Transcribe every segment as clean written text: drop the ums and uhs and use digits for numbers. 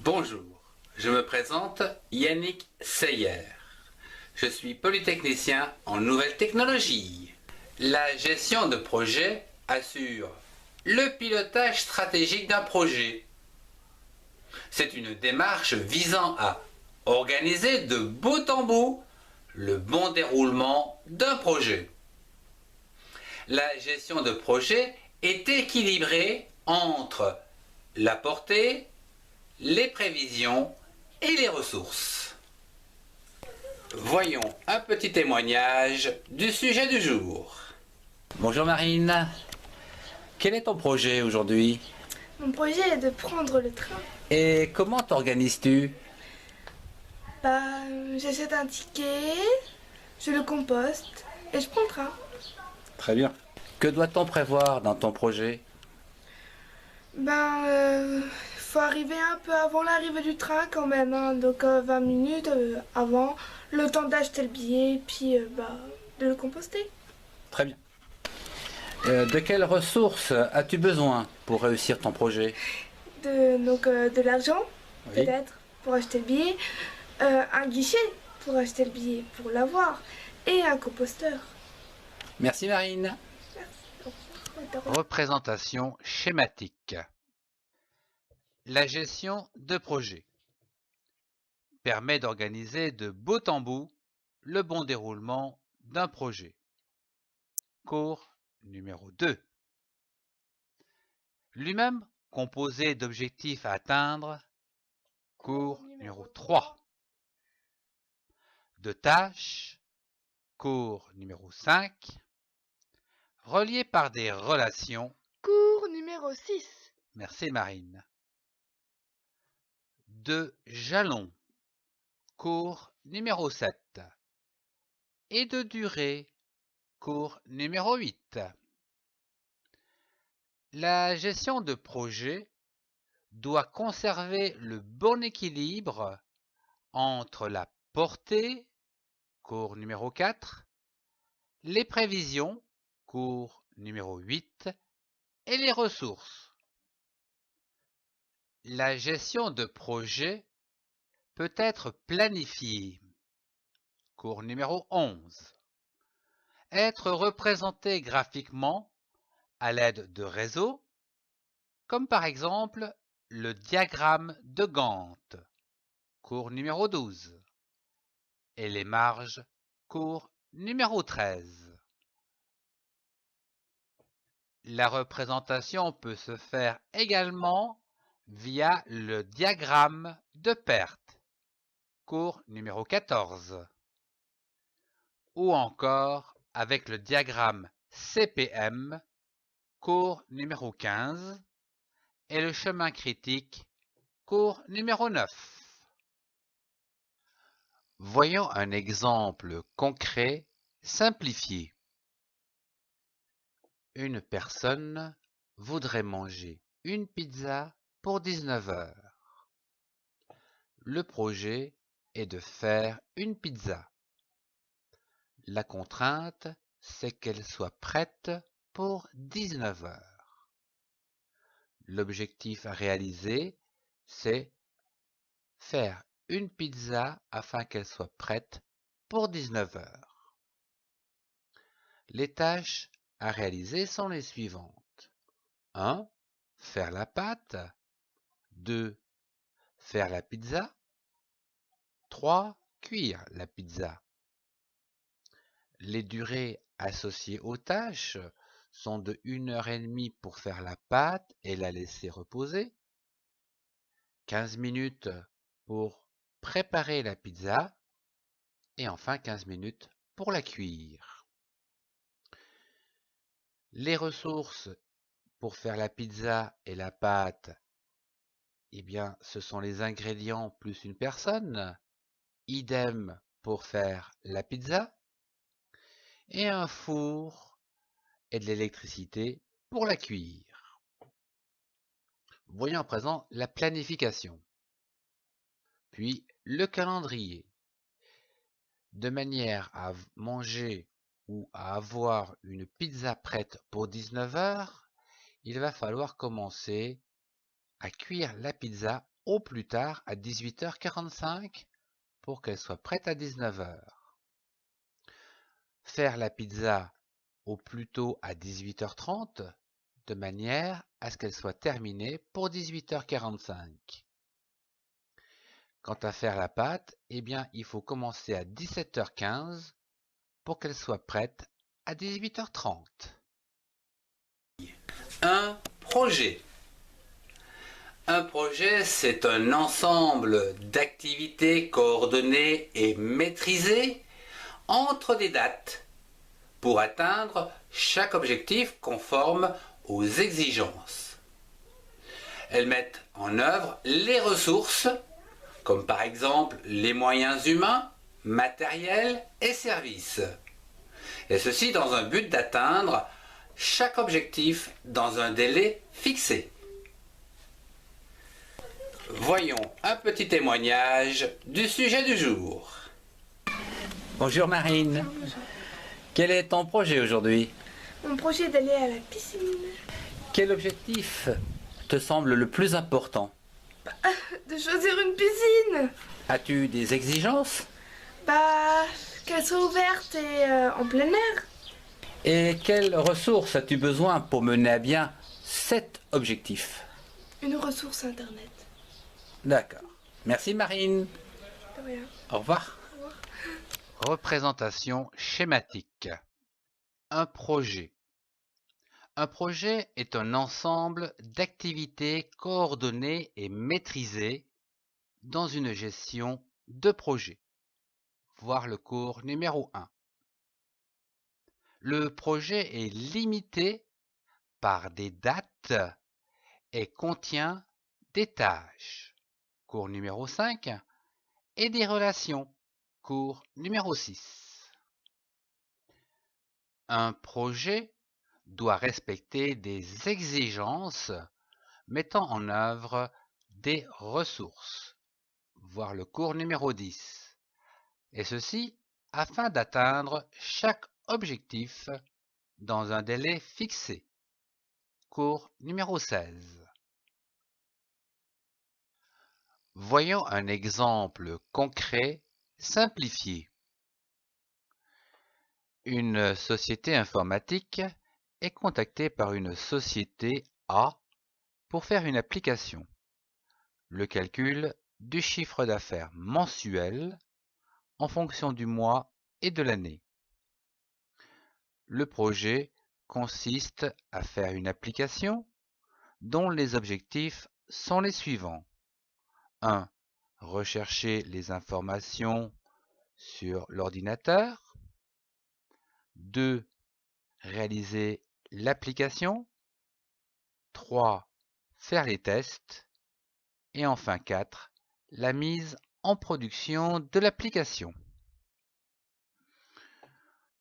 Bonjour, je me présente Yannick Seyer. Je suis polytechnicien en nouvelles technologies. La gestion de projet assure le pilotage stratégique d'un projet. C'est une démarche visant à organiser de bout en bout le bon déroulement d'un projet. La gestion de projet est équilibrée entre la portée, les prévisions et les ressources. Voyons un petit témoignage du sujet du jour. Bonjour Marine, quel est ton projet aujourd'hui? Mon projet est de prendre le train. Et comment t'organises-tu? J'achète un ticket, je le composte et je prends le train. Très bien. Que doit-on prévoir dans ton projet? Faut arriver un peu avant l'arrivée du train quand même, hein. Donc 20 minutes avant, le temps d'acheter le billet, puis de le composter. Très bien. De quelles ressources as-tu besoin pour réussir ton projet? De l'argent, Oui. peut-être, pour acheter le billet, un guichet pour acheter le billet, pour l'avoir, et un composteur. Merci Marine. Merci. Représentation schématique. La gestion de projet permet d'organiser de bout en bout le bon déroulement d'un projet. Cours numéro 2. Lui-même composé d'objectifs à atteindre. Cours numéro 3. De tâches. Cours numéro 5. Reliés par des relations. Cours numéro 6. Merci Marine. De jalons. Cours numéro 7. Et de durée. Cours numéro 8. La gestion de projet doit conserver le bon équilibre entre la portée, cours numéro 4, les prévisions, cours numéro 8, et les ressources. La gestion de projet peut être planifiée, cours numéro 11, être représentée graphiquement à l'aide de réseaux, comme par exemple le diagramme de Gantt, cours numéro 12, et les marges, cours numéro 13. La représentation peut se faire également via le diagramme de perte, cours numéro 14, ou encore avec le diagramme CPM, cours numéro 15, et le chemin critique, cours numéro 9. Voyons un exemple concret simplifié. Une personne voudrait manger une pizza pour 19 heures. Le projet est de faire une pizza. La contrainte, c'est qu'elle soit prête pour 19 heures. L'objectif à réaliser, c'est faire une pizza afin qu'elle soit prête pour 19 heures. Les tâches à réaliser sont les suivantes. 1. Faire la pâte. 2. Faire la pizza. 3. Cuire la pizza. Les durées associées aux tâches sont de 1h30 pour faire la pâte et la laisser reposer, 15 minutes pour préparer la pizza et enfin 15 minutes pour la cuire. Les ressources pour faire la pizza et la pâte, eh bien, ce sont les ingrédients plus une personne. Idem pour faire la pizza. Et un four et de l'électricité pour la cuire. Voyons à présent la planification. Puis le calendrier. De manière à manger ou à avoir une pizza prête pour 19 heures, il va falloir commencer à cuire la pizza au plus tard à 18h45 pour qu'elle soit prête à 19h. Faire la pizza au plus tôt à 18h30 de manière à ce qu'elle soit terminée pour 18h45. Quant à faire la pâte, eh bien, il faut commencer à 17h15 pour qu'elle soit prête à 18h30. Un projet. Un projet, c'est un ensemble d'activités coordonnées et maîtrisées entre des dates pour atteindre chaque objectif conforme aux exigences. Elles mettent en œuvre les ressources, comme par exemple les moyens humains, matériels et services. Et ceci dans un but d'atteindre chaque objectif dans un délai fixé. Voyons un petit témoignage du sujet du jour. Bonjour Marine. Bonjour. Quel est ton projet aujourd'hui? Mon projet est d'aller à la piscine. Quel objectif te semble le plus important? De choisir une piscine. As-tu des exigences? Qu'elle soit ouverte et en plein air. Et quelles ressources as-tu besoin pour mener à bien cet objectif? Une ressource internet. D'accord. Merci Marine. De rien. Au revoir. Représentation schématique. Un projet. Un projet est un ensemble d'activités coordonnées et maîtrisées dans une gestion de projet. Voir le cours numéro 1. Le projet est limité par des dates et contient des tâches. Cours numéro 5. Et des relations. Cours numéro 6. Un projet doit respecter des exigences mettant en œuvre des ressources. Voir le cours numéro 10. Et ceci afin d'atteindre chaque objectif dans un délai fixé. Cours numéro 16. Voyons un exemple concret simplifié. Une société informatique est contactée par une société A pour faire une application. Le calcul du chiffre d'affaires mensuel en fonction du mois et de l'année. Le projet consiste à faire une application dont les objectifs sont les suivants. 1. Rechercher les informations sur l'ordinateur. 2. Réaliser l'application. 3. Faire les tests. Et enfin 4. La mise en production de l'application.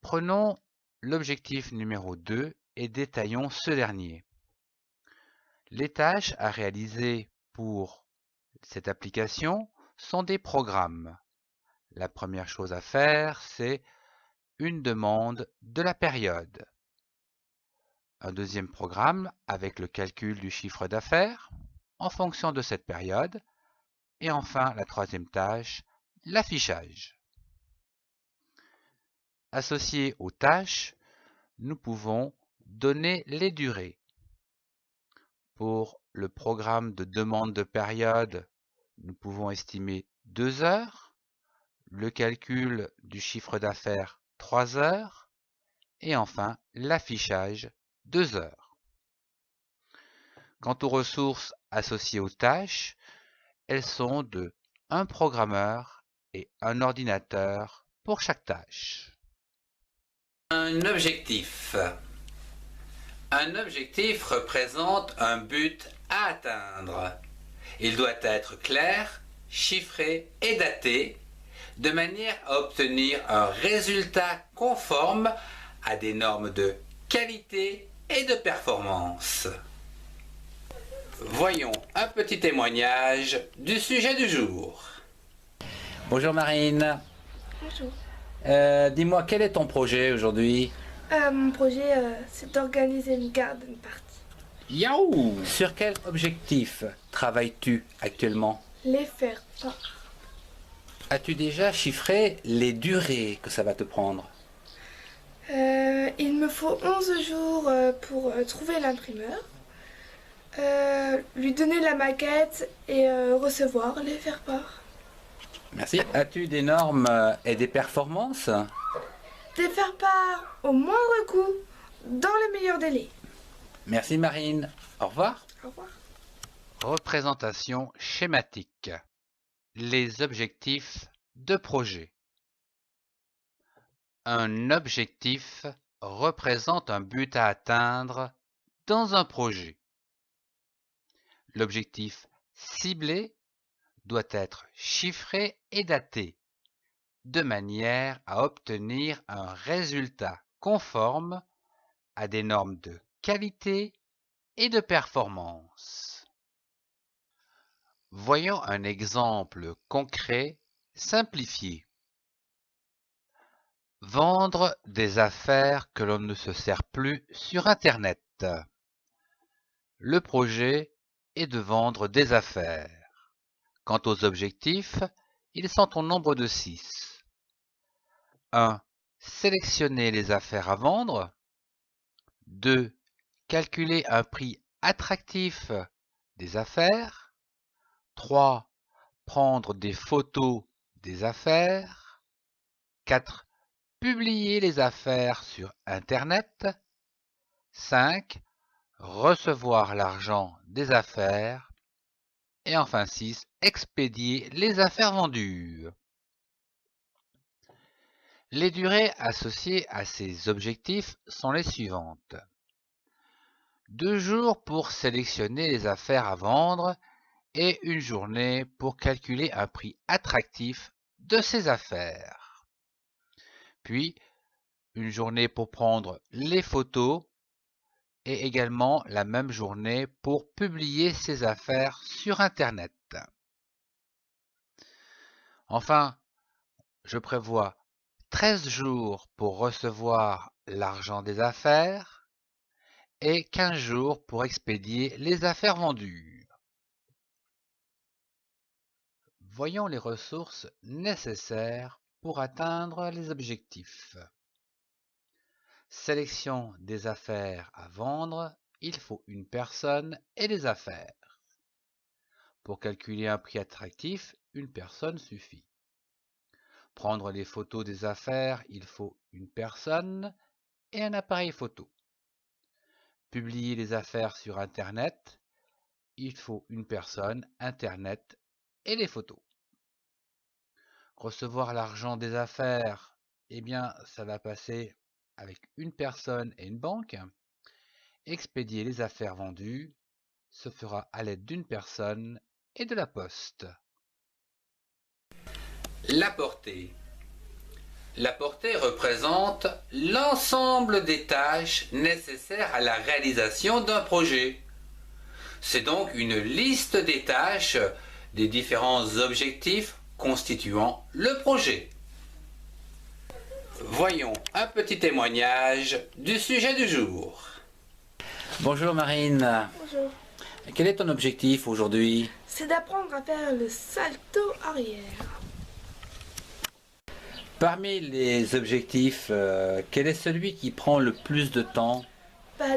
Prenons l'objectif numéro 2 et détaillons ce dernier. Les tâches à réaliser pour cette application sont des programmes. La première chose à faire, c'est une demande de la période. Un deuxième programme avec le calcul du chiffre d'affaires en fonction de cette période. Et enfin, la troisième tâche, l'affichage. Associé aux tâches, nous pouvons donner les durées. Pour le programme de demande de période, nous pouvons estimer 2 heures, le calcul du chiffre d'affaires 3 heures et enfin l'affichage 2 heures. Quant aux ressources associées aux tâches, elles sont de 1 programmeur et 1 ordinateur pour chaque tâche. Un objectif. Un objectif représente un but à atteindre. Il doit être clair, chiffré et daté, de manière à obtenir un résultat conforme à des normes de qualité et de performance. Voyons un petit témoignage du sujet du jour. Bonjour Marine. Bonjour. Dis-moi, quel est ton projet aujourd'hui? Mon projet, c'est d'organiser une garden party. Yaou! Sur quel objectif travailles-tu actuellement? Les faire part. As-tu déjà chiffré les durées que ça va te prendre? Il me faut 11 jours pour trouver l'imprimeur, lui donner la maquette et recevoir les faire part. Merci. As-tu des normes et des performances? Des faire part au moindre coût, dans les meilleurs délais. Merci Marine. Au revoir. Au revoir. Représentation schématique. Les objectifs de projet. Un objectif représente un but à atteindre dans un projet. L'objectif ciblé doit être chiffré et daté, de manière à obtenir un résultat conforme à des normes de qualité et de performance. Voyons un exemple concret simplifié. Vendre des affaires que l'on ne se sert plus sur Internet. Le projet est de vendre des affaires. Quant aux objectifs, ils sont au nombre de 6. 1. Sélectionner les affaires à vendre. 2. Calculer un prix attractif des affaires. 3. Prendre des photos des affaires. 4. Publier les affaires sur Internet. 5. Recevoir l'argent des affaires. Et enfin 6. Expédier les affaires vendues. Les durées associées à ces objectifs sont les suivantes. 2 jours pour sélectionner les affaires à vendre et 1 journée pour calculer un prix attractif de ces affaires. Puis, 1 journée pour prendre les photos et également la même journée pour publier ces affaires sur Internet. Enfin, je prévois 13 jours pour recevoir l'argent des affaires et 15 jours pour expédier les affaires vendues. Voyons les ressources nécessaires pour atteindre les objectifs. Sélection des affaires à vendre, il faut une personne et des affaires. Pour calculer un prix attractif, une personne suffit. Prendre les photos des affaires, il faut une personne et un appareil photo. Publier les affaires sur Internet, il faut une personne, Internet et les photos. Recevoir l'argent des affaires, eh bien, ça va passer avec une personne et une banque. Expédier les affaires vendues se fera à l'aide d'une personne et de la poste. La portée. La portée représente l'ensemble des tâches nécessaires à la réalisation d'un projet. C'est donc une liste des tâches des différents objectifs constituant le projet. Voyons un petit témoignage du sujet du jour. Bonjour Marine. Bonjour. Quel est ton objectif aujourd'hui? C'est d'apprendre à faire le salto arrière. Parmi les objectifs, quel est celui qui prend le plus de temps?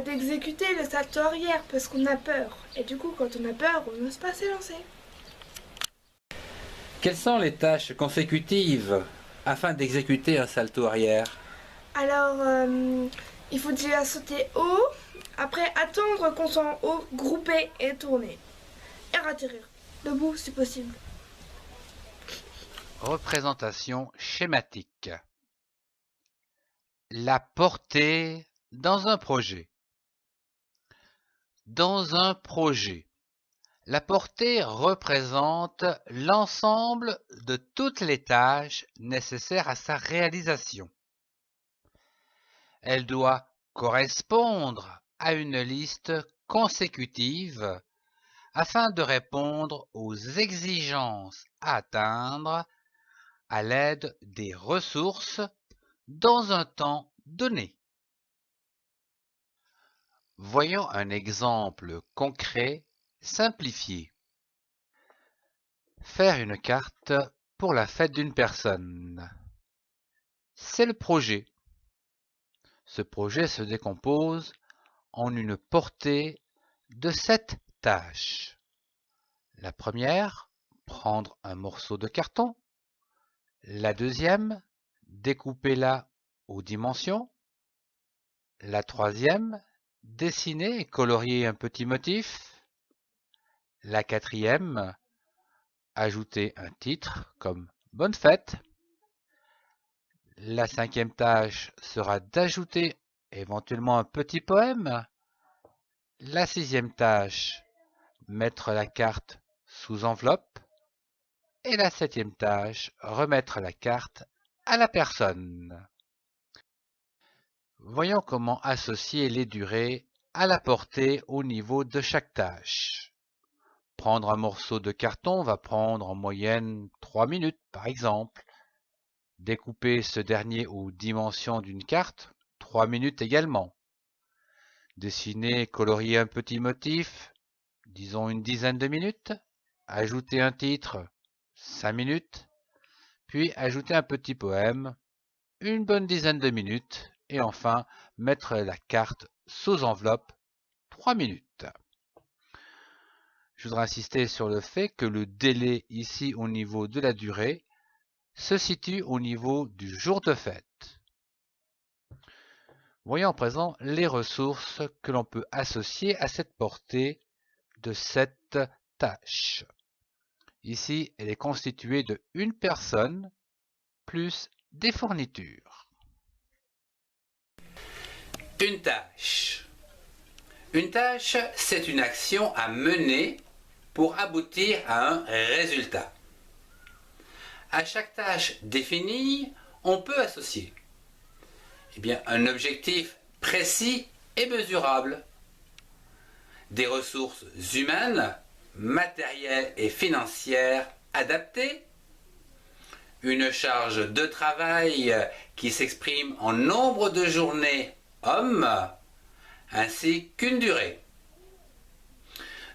D'exécuter le salto arrière parce qu'on a peur. Et du coup, quand on a peur, on n'ose pas s'élancer. Quelles sont les tâches consécutives afin d'exécuter un salto arrière? Alors, il faut déjà sauter haut, après attendre qu'on soit en haut, grouper et tourner. Et ratterrir. Debout si possible. Représentation schématique. La portée dans un projet. Dans un projet, la portée représente l'ensemble de toutes les tâches nécessaires à sa réalisation. Elle doit correspondre à une liste consécutive afin de répondre aux exigences à atteindre à l'aide des ressources dans un temps donné. Voyons un exemple concret simplifié. Faire une carte pour la fête d'une personne. C'est le projet. Ce projet se décompose en une portée de 7 tâches. La première, prendre un morceau de carton. La deuxième, découper-la aux dimensions. La troisième, dessiner et colorier un petit motif. La quatrième, ajouter un titre comme « Bonne fête ». La cinquième tâche sera d'ajouter éventuellement un petit poème. La sixième tâche, mettre la carte sous enveloppe. Et la septième tâche, remettre la carte à la personne. Voyons comment associer les durées à la portée au niveau de chaque tâche. Prendre un morceau de carton va prendre en moyenne 3 minutes par exemple. Découper ce dernier aux dimensions d'une carte, 3 minutes également. Dessiner et colorier un petit motif, disons une dizaine de minutes. Ajouter un titre, 5 minutes. Puis ajouter un petit poème, une bonne dizaine de minutes. Et enfin, mettre la carte sous enveloppe, 3 minutes. Je voudrais insister sur le fait que le délai ici au niveau de la durée se situe au niveau du jour de fête. Voyons à présent les ressources que l'on peut associer à cette portée de cette tâche. Ici, elle est constituée de une personne plus des fournitures. Une tâche. Une tâche, c'est une action à mener pour aboutir à un résultat. À chaque tâche définie, on peut associer un objectif précis et mesurable, des ressources humaines, matérielles et financières adaptées, une charge de travail qui s'exprime en nombre de journées hommes, ainsi qu'une durée.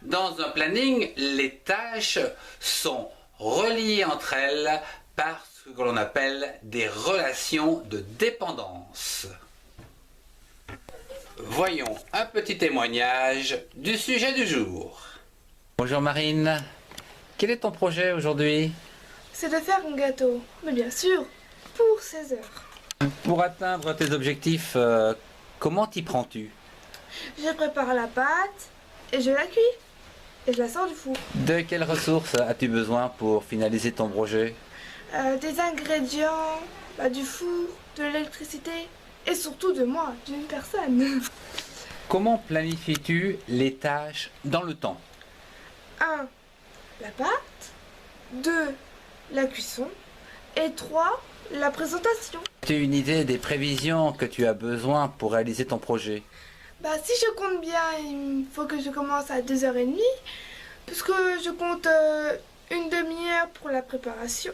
Dans un planning, les tâches sont reliées entre elles par ce que l'on appelle des relations de dépendance. Voyons un petit témoignage du sujet du jour. Bonjour Marine, quel est ton projet aujourd'hui? C'est de faire un gâteau, mais bien sûr, pour 16 heures. Pour atteindre tes objectifs, comment t'y prends-tu? Je prépare la pâte et je la cuis. Et je la sors du four. De quelles ressources as-tu besoin pour finaliser ton projet? Des ingrédients, du four, de l'électricité et surtout de moi, d'une personne. Comment planifies-tu les tâches dans le temps? 1. La pâte. 2. La cuisson. Et 3. La présentation. As-tu une idée des prévisions que tu as besoin pour réaliser ton projet? Si je compte bien, il faut que je commence à 2h30, puisque je compte une demi-heure pour la préparation.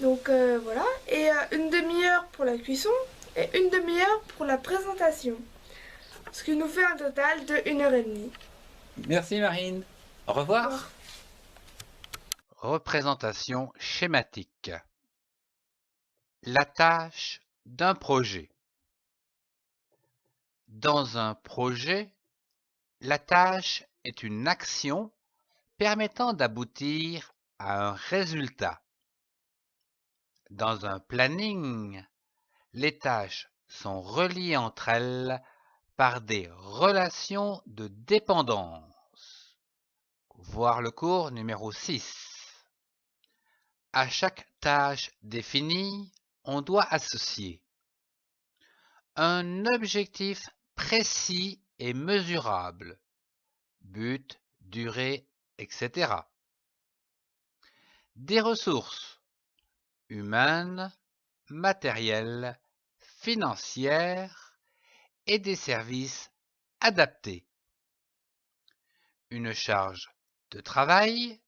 Donc voilà, et une demi-heure pour la cuisson et une demi-heure pour la présentation. Ce qui nous fait un total de 1h30. Merci Marine. Au revoir. Au revoir. Représentation schématique. La tâche d'un projet. Dans un projet, la tâche est une action permettant d'aboutir à un résultat. Dans un planning, les tâches sont reliées entre elles par des relations de dépendance. Voir le cours numéro 6. À chaque tâche définie, on doit associer un objectif précis et mesurable, but, durée, etc. Des ressources humaines, matérielles, financières et des services adaptés. Une charge de travail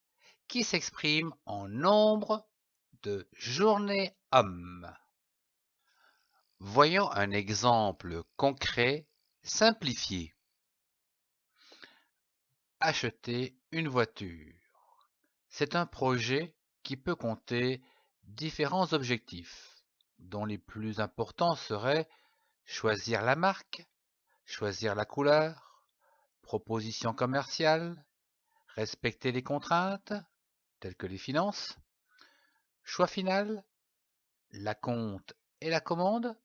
qui s'exprime en nombre de journées hommes. Voyons un exemple concret simplifié. acheter une voiture. C'est un projet qui peut compter différents objectifs, dont les plus importants seraient choisir la marque, choisir la couleur, proposition commerciale, respecter les contraintes, telles que les finances, choix final, la compte et la commande,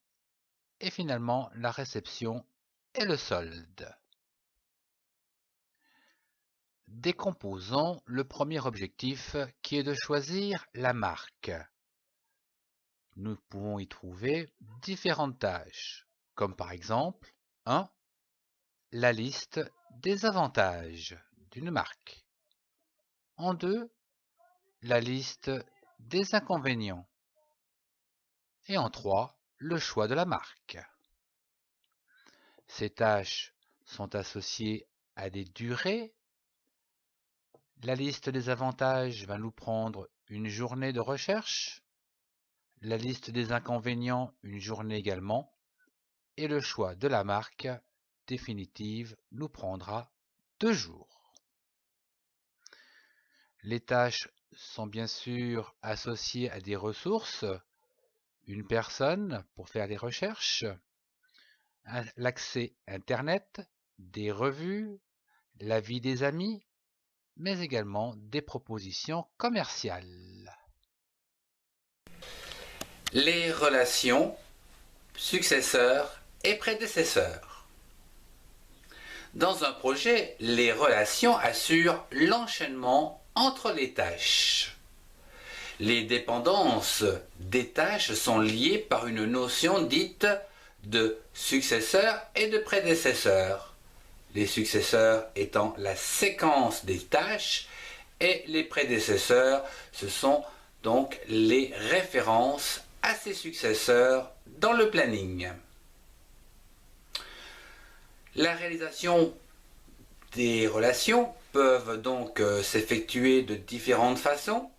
et finalement la réception et le solde. Décomposons le premier objectif qui est de choisir la marque. Nous pouvons y trouver différentes tâches, comme par exemple 1. La liste des avantages d'une marque. En 2. La liste des inconvénients. Et en 3. Le choix de la marque. Ces tâches sont associées à des durées. La liste des avantages va nous prendre une journée de recherche, la liste des inconvénients une journée également, et le choix de la marque définitive nous prendra 2 jours. Les tâches sont bien sûr associées à des ressources, une personne pour faire des recherches, l'accès Internet, des revues, l'avis des amis, mais également des propositions commerciales. Les relations successeurs et prédécesseurs. Dans un projet, les relations assurent l'enchaînement entre les tâches. Les dépendances des tâches sont liées par une notion dite de successeur et de prédécesseur. Les successeurs étant la séquence des tâches et les prédécesseurs, ce sont donc les références à ces successeurs dans le planning. La réalisation des relations peuvent donc s'effectuer de différentes façons,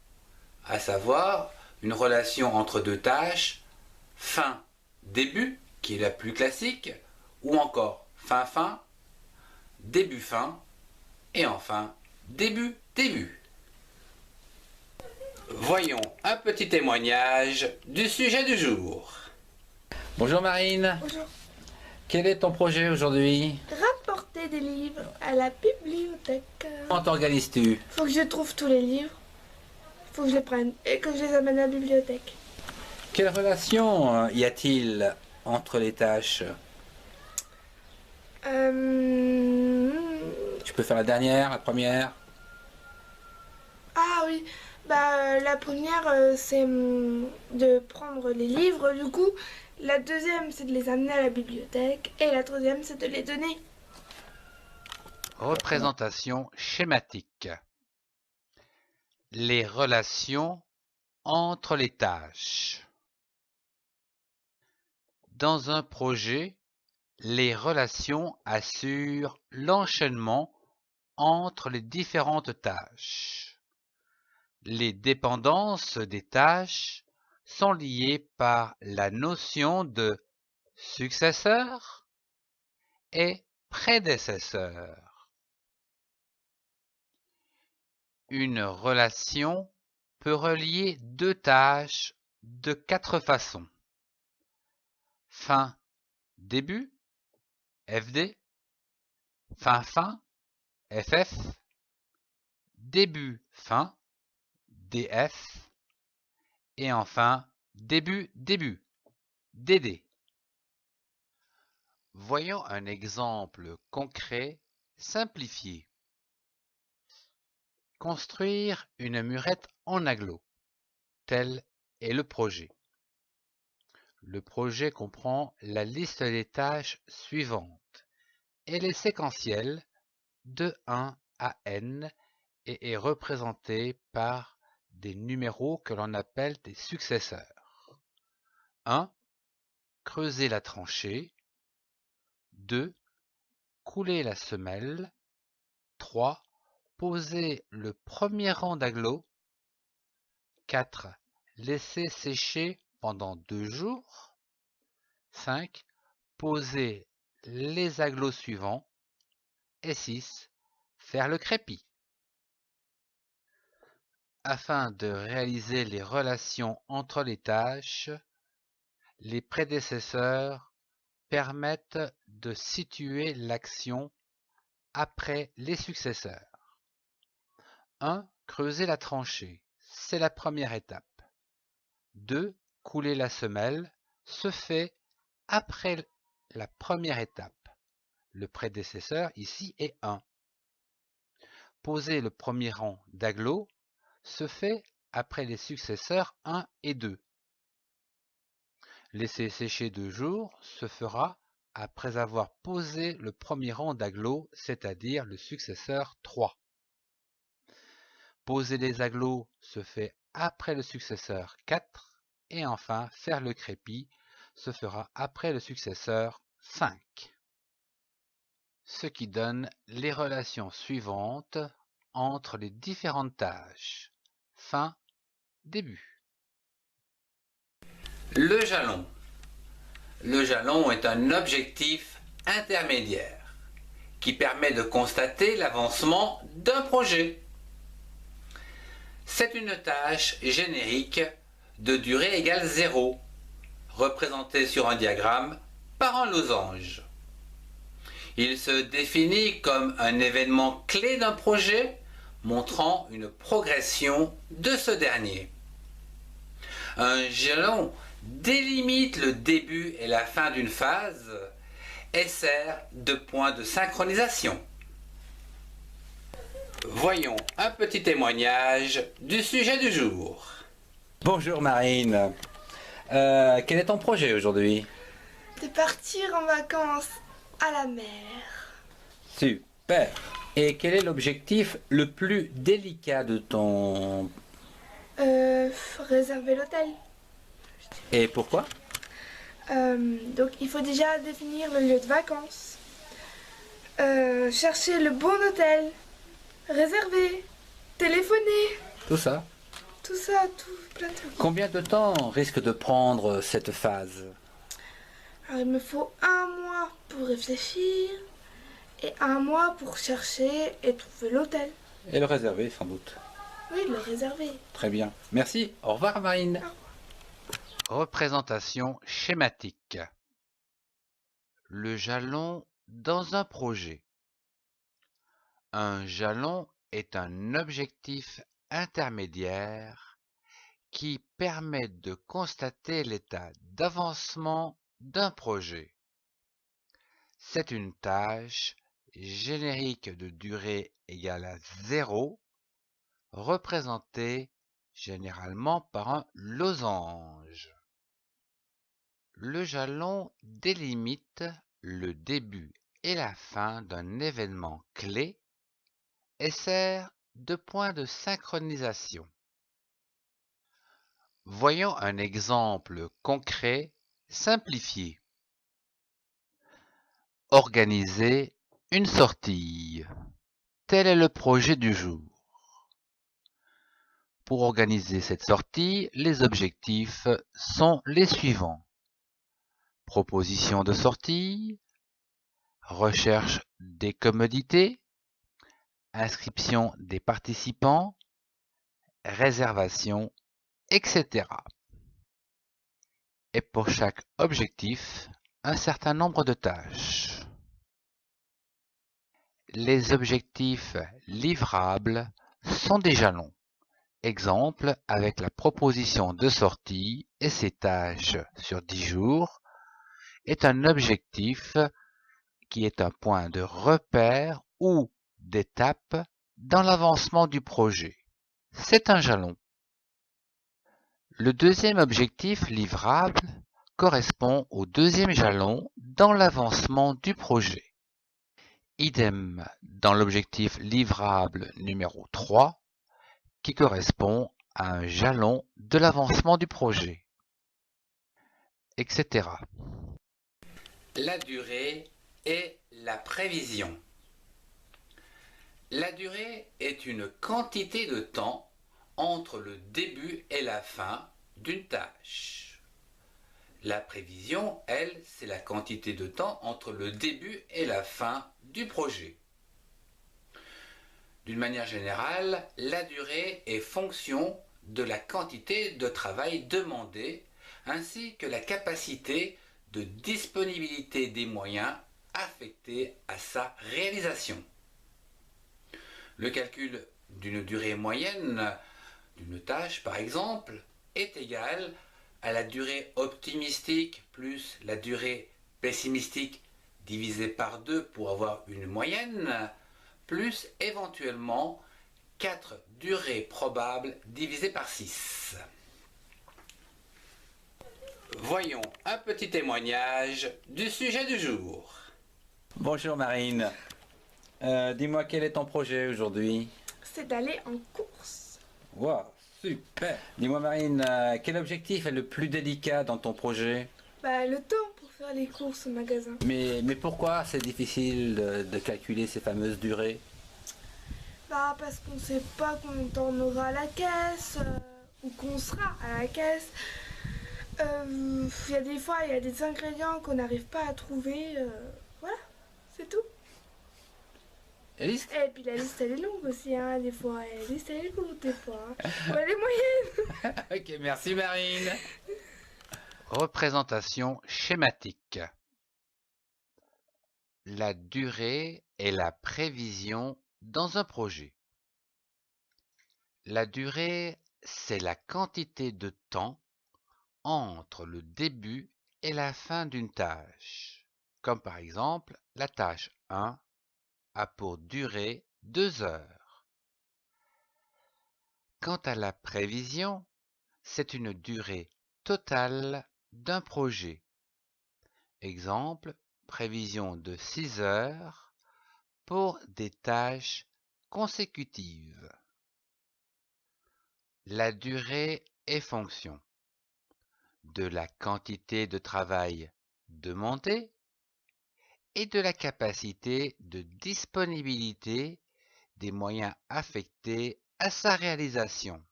à savoir une relation entre deux tâches, fin-début, qui est la plus classique, ou encore fin-fin, début-fin, et enfin début-début. Voyons un petit témoignage du sujet du jour. Bonjour Marine. Bonjour. Quel est ton projet aujourd'hui? Rapporter des livres à la bibliothèque. Comment t'organises-tu? Faut que je trouve tous les livres. Faut que je les prenne et que je les amène à la bibliothèque. Quelle relation y a-t-il entre les tâches? Tu peux faire la dernière, la première? Ah oui, la première c'est de prendre les livres du coup. La deuxième c'est de les amener à la bibliothèque et la troisième c'est de les donner. Représentation schématique. Les relations entre les tâches. Dans un projet, les relations assurent l'enchaînement entre les différentes tâches. Les dépendances des tâches sont liées par la notion de successeur et prédécesseur. Une relation peut relier deux tâches de 4 façons. Fin, début, FD, fin, FF, début, fin, DF, et enfin début, DD. Voyons un exemple concret simplifié. Construire une murette en agglo. Tel est le projet. Le projet comprend la liste des tâches suivantes. Elle est séquentielle de 1 à n et est représentée par des numéros que l'on appelle des successeurs. 1. Creuser la tranchée. 2. Couler la semelle. 3. Poser le premier rang d'agglos. 4. Laisser sécher pendant 2 jours. 5. Poser les agglos suivants. Et 6. faire le crépi. Afin de réaliser les relations entre les tâches, les prédécesseurs permettent de situer l'action après les successeurs. 1. Creuser la tranchée, c'est la première étape. 2. Couler la semelle se fait après la première étape. Le prédécesseur ici est 1. Poser le premier rang d'agglos se fait après les successeurs 1 et 2. Laisser sécher 2 jours se fera après avoir posé le premier rang d'agglos, c'est-à-dire le successeur 3. Poser les agglos se fait après le successeur 4 et enfin faire le crépi se fera après le successeur 5. Ce qui donne les relations suivantes entre les différentes tâches. Fin, début. Le jalon. Le jalon est un objectif intermédiaire qui permet de constater l'avancement d'un projet. C'est une tâche générique de durée égale 0, représentée sur un diagramme par un losange. Il se définit comme un événement clé d'un projet montrant une progression de ce dernier. Un jalon délimite le début et la fin d'une phase et sert de point de synchronisation. Voyons un petit témoignage du sujet du jour. Bonjour Marine. Quel est ton projet aujourd'hui? De partir en vacances à la mer. Super. Et quel est l'objectif le plus délicat de ton... Réserver l'hôtel. Et pourquoi? Donc il faut déjà définir le lieu de vacances. Chercher le bon hôtel. Réserver. Téléphoner. Tout ça. Tout ça, plein de trucs. Combien de temps risque de prendre cette phase? Alors il me faut 1 mois pour réfléchir et 1 mois pour chercher et trouver l'hôtel. Et le réserver sans doute. Oui, le réserver. Très bien. Merci. Au revoir Marine. Représentation schématique. Le jalon dans un projet. Un jalon est un objectif intermédiaire qui permet de constater l'état d'avancement d'un projet. C'est une tâche générique de durée égale à 0, représentée généralement par un losange. Le jalon délimite le début et la fin d'un événement clé et sert de point de synchronisation. Voyons un exemple concret simplifié. Organiser une sortie. Tel est le projet du jour. Pour organiser cette sortie, les objectifs sont les suivants. Proposition de sortie, recherche des commodités, inscription des participants, réservation, etc. Et pour chaque objectif, un certain nombre de tâches. Les objectifs livrables sont des jalons. Exemple avec la proposition de sortie et ses tâches sur 10 jours est un objectif qui est un point de repère ou d'étape dans l'avancement du projet. C'est un jalon. Le deuxième objectif livrable correspond au deuxième jalon dans l'avancement du projet. Idem dans l'objectif livrable numéro 3 qui correspond à un jalon de l'avancement du projet, etc. La durée et la prévision. La durée est une quantité de temps entre le début et la fin d'une tâche. La prévision, elle, c'est la quantité de temps entre le début et la fin du projet. D'une manière générale, la durée est fonction de la quantité de travail demandée ainsi que la capacité de disponibilité des moyens affectés à sa réalisation. Le calcul d'une durée moyenne d'une tâche, par exemple, est égal à la durée optimistique plus la durée pessimistique divisée par 2 pour avoir une moyenne, plus éventuellement 4 durées probables divisées par 6. Voyons un petit témoignage du sujet du jour. Bonjour Marine. Dis-moi quel est ton projet aujourd'hui? C'est d'aller en course. Wow, super. Dis-moi Marine, quel objectif est le plus délicat dans ton projet? Le temps pour faire les courses au magasin. Mais pourquoi c'est difficile de calculer ces fameuses durées? Parce qu'on sait pas combien de temps on aura à la caisse, ou qu'on sera à la caisse. Il y a des fois, il y a des ingrédients qu'on n'arrive pas à trouver. Voilà, c'est tout. Liste? Et puis la liste elle est longue aussi, hein, des fois. La liste elle est lourde des fois. Elle est moyenne. Ok, merci Marine. Représentation schématique. La durée est la prévision dans un projet. La durée, c'est la quantité de temps entre le début et la fin d'une tâche. Comme par exemple, la tâche 1 a pour durée 2 heures. Quant à la prévision, c'est une durée totale d'un projet. Exemple, prévision de 6 heures pour des tâches consécutives. La durée est fonction de la quantité de travail demandée et de la capacité de disponibilité des moyens affectés à sa réalisation.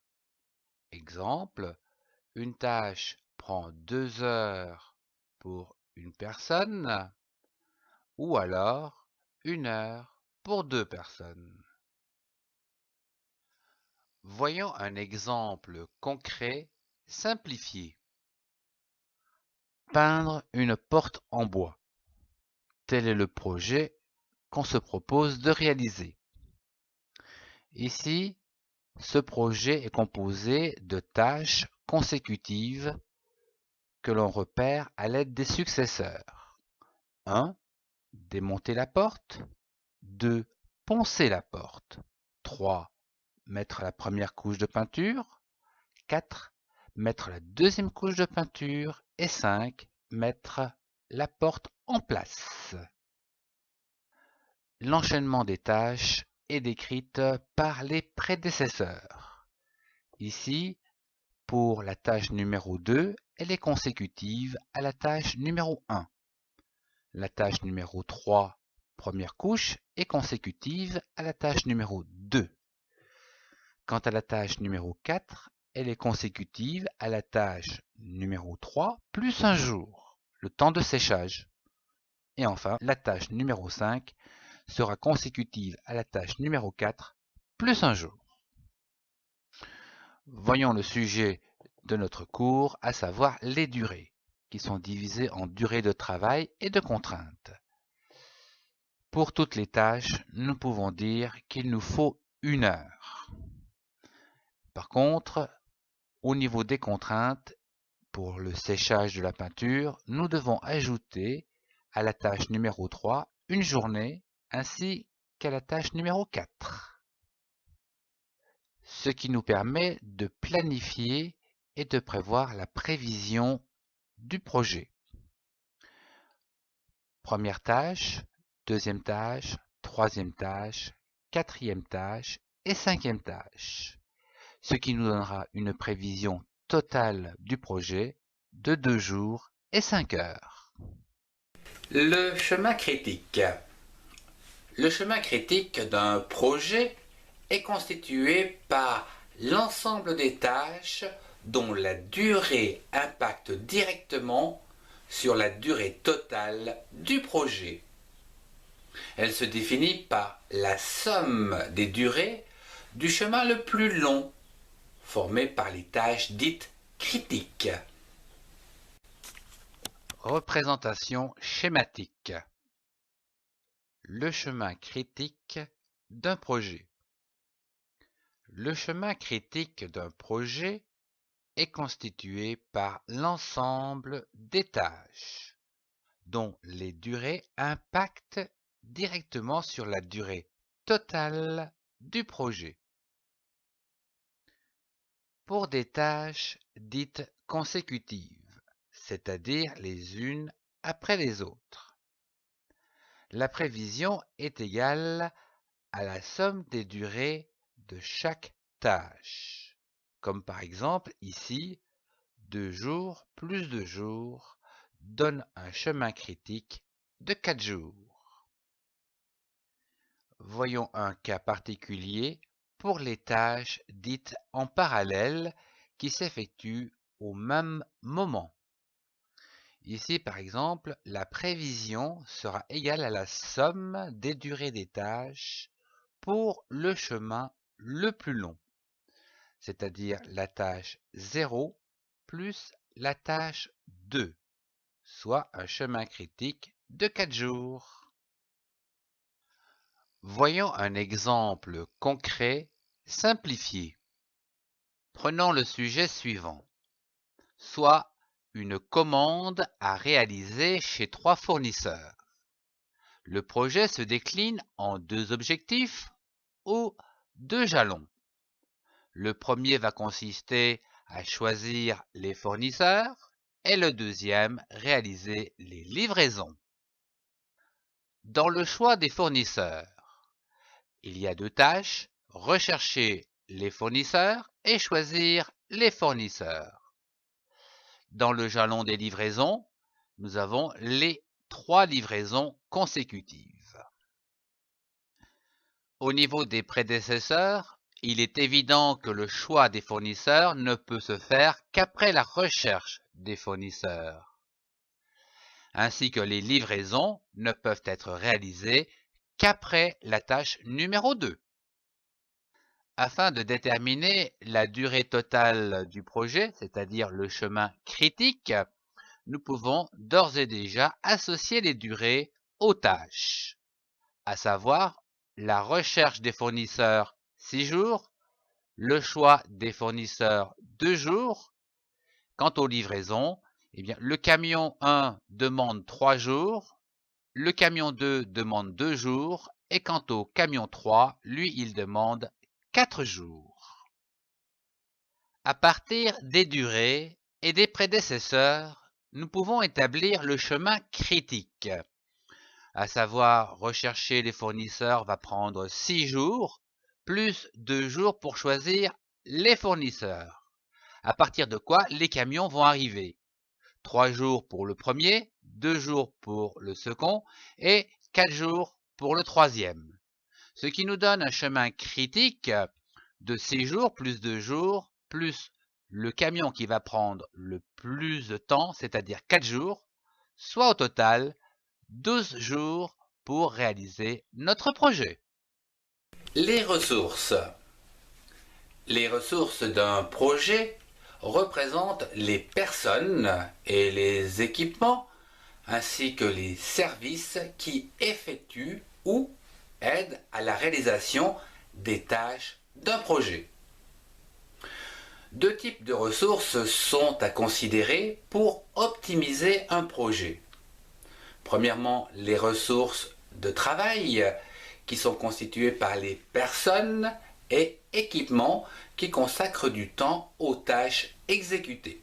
Exemple, une tâche prend 2 heures pour une personne ou alors 1 heure pour 2 personnes. Voyons un exemple concret simplifié. Peindre une porte en bois. Tel est le projet qu'on se propose de réaliser. Ici, ce projet est composé de tâches consécutives que l'on repère à l'aide des successeurs. 1. Démonter la porte. 2. Poncer la porte. 3. Mettre la première couche de peinture. 4. Mettre la deuxième couche de peinture. Et 5. Mettre la porte en place. L'enchaînement des tâches est décrite par les prédécesseurs. Ici, pour la tâche numéro 2, elle est consécutive à la tâche numéro 1. La tâche numéro 3, première couche, est consécutive à la tâche numéro 2. Quant à la tâche numéro 4, elle est consécutive à la tâche numéro 3 plus un jour, le temps de séchage. Et enfin, la tâche numéro 5 sera consécutive à la tâche numéro 4 plus un jour. Voyons le sujet de notre cours, à savoir les durées, qui sont divisées en durées de travail et de contraintes. Pour toutes les tâches, nous pouvons dire qu'il nous faut 1 heure. Par contre, au niveau des contraintes, pour le séchage de la peinture, nous devons ajouter à la tâche numéro 3 une journée ainsi qu'à la tâche numéro 4. Ce qui nous permet de planifier et de prévoir la prévision du projet. Première tâche, deuxième tâche, troisième tâche, quatrième tâche et cinquième tâche. Ce qui nous donnera une prévision totale du projet de 2 jours et 5 heures. Le chemin critique. Le chemin critique d'un projet est constitué par l'ensemble des tâches dont la durée impacte directement sur la durée totale du projet. Elle se définit par la somme des durées du chemin le plus long, formé par les tâches dites critiques. Représentation schématique. Le chemin critique d'un projet. Le chemin critique d'un projet est constitué par l'ensemble des tâches, dont les durées impactent directement sur la durée totale du projet. Pour des tâches dites consécutives, c'est-à-dire les unes après les autres, la prévision est égale à la somme des durées de chaque tâche, comme par exemple ici, 2 jours plus 2 jours donne un chemin critique de 4 jours. Voyons un cas particulier pour les tâches dites en parallèle qui s'effectuent au même moment. Ici, par exemple, la prévision sera égale à la somme des durées des tâches pour le chemin le plus long, c'est-à-dire la tâche 0 plus la tâche 2, soit un chemin critique de 4 jours. Voyons un exemple concret simplifié. Prenons le sujet suivant, soit une commande à réaliser chez 3 fournisseurs. Le projet se décline en 2 objectifs ou 2 jalons. Le premier va consister à choisir les fournisseurs et le deuxième réaliser les livraisons. Dans le choix des fournisseurs, il y a 2 tâches, rechercher les fournisseurs et choisir les fournisseurs. Dans le jalon des livraisons, nous avons les 3 livraisons consécutives. Au niveau des prédécesseurs, il est évident que le choix des fournisseurs ne peut se faire qu'après la recherche des fournisseurs, ainsi que les livraisons ne peuvent être réalisées qu'après la tâche numéro 2. Afin de déterminer la durée totale du projet, c'est-à-dire le chemin critique, nous pouvons d'ores et déjà associer les durées aux tâches, à savoir la recherche des fournisseurs 6 jours, le choix des fournisseurs 2 jours. Quant aux livraisons, le camion 1 demande 3 jours, le camion 2 demande 2 jours, et quant au camion 3, lui, il demande 4 jours. À partir des durées et des prédécesseurs, nous pouvons établir le chemin critique, à savoir rechercher les fournisseurs va prendre 6 jours, plus 2 jours pour choisir les fournisseurs, à partir de quoi les camions vont arriver. 3 jours pour le premier, 2 jours pour le second et 4 jours pour le troisième. Ce qui nous donne un chemin critique de 6 jours plus 2 jours plus le camion qui va prendre le plus de temps, c'est-à-dire 4 jours, soit au total 12 jours pour réaliser notre projet. Les ressources. Les ressources d'un projet représentent les personnes et les équipements ainsi que les services qui effectuent ou aident à la réalisation des tâches d'un projet. 2 types de ressources sont à considérer pour optimiser un projet. Premièrement, les ressources de travail qui sont constituées par les personnes et équipements qui consacrent du temps aux tâches exécutées.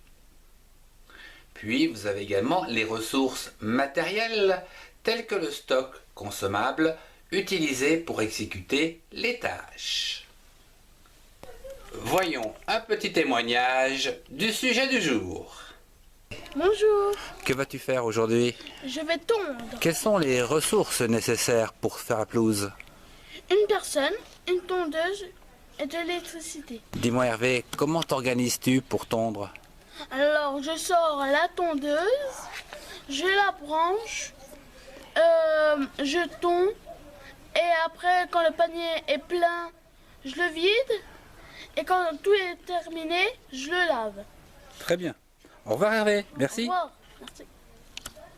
Puis vous avez également les ressources matérielles telles que le stock consommable utilisé pour exécuter les tâches. Voyons un petit témoignage du sujet du jour. Bonjour, Que vas-tu faire aujourd'hui? je vais tondre. Quelles sont les ressources nécessaires pour faire la pelouse? Une personne, une tondeuse et de l'électricité. Dis-moi Hervé, comment t'organises-tu pour tondre? Alors je sors la tondeuse, je la branche jetons. Et après, quand le panier est plein, je le vide. Et quand tout est terminé, je le lave. Très bien. Au revoir Hervé, Au merci. revoir. Merci.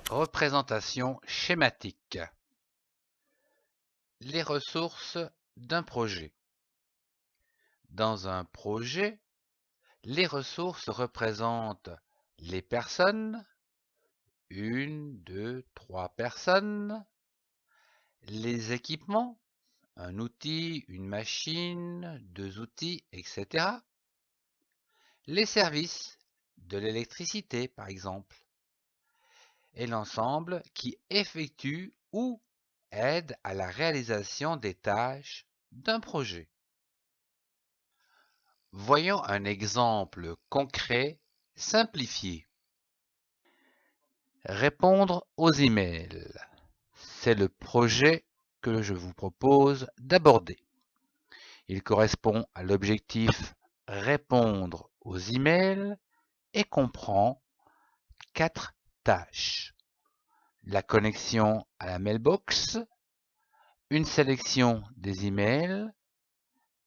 Représentation schématique. Les ressources d'un projet. Dans un projet, les ressources représentent les personnes, 1, 2, 3 personnes, les équipements, un outil, une machine, 2 outils, etc. Les services, de l'électricité par exemple, et l'ensemble qui effectue ou aide à la réalisation des tâches d'un projet. Voyons un exemple concret simplifié. Répondre aux emails. C'est le projet que je vous propose d'aborder. Il correspond à l'objectif répondre aux emails et comprend 4 tâches. La connexion à la mailbox, une sélection des emails,